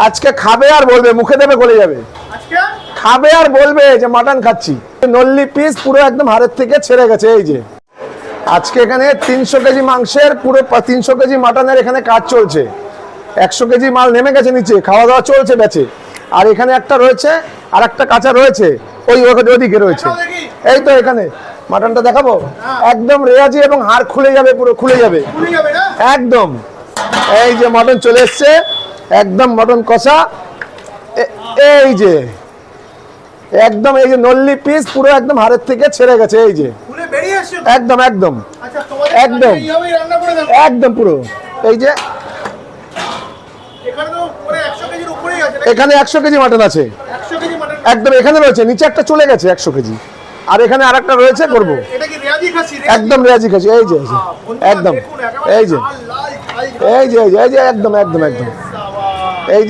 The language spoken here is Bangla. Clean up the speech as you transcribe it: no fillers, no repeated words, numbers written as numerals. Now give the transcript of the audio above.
আজকে খাবে আর বলবে, মুখে দেবে গলে যাবে। খাবে আর বলবে যে মাটন খাচ্ছি। নল্লি পিস পুরো একদম হাড়ের থেকে ছেড়ে গেছে। এই যে আজকে এখানে 300 কেজি মাংসের পুরো 300 কেজি মাটনের এখানে কাজ চলছে। 100 কেজি মাল নেমে গেছে নিচে, খাওয়া দাওয়া চলছে বেচে। আর এখানে একটা রয়েছে, আর একটা কাঁচা রয়েছে, ওদিকে রয়েছে। এই তো এখানে মাটনটা দেখাবো, একদম রেয়াজি এবং হাড় খুলে যাবে, পুরো খুলে যাবে একদম। এই যে মটন চলে এসছে, একদম মটন কষা। এই যে একদম, এই যে নল্লি পিস পুরো একদম হাড়ের থেকে ছেড়ে গেছে। এই যে একদম একদম একদম একদম পুরো। এই যে এখানে 100 কেজি মাটন আছে একদম, এখানে রয়েছে, নিচে একটা চলে গেছে 100 কেজি, আর এখানে আরেকটা রয়েছে করবো। একদম রেয়াজি খাসি। এই যে একদম, এই যে এই যে এই যে একদম একদম একদম, এই যে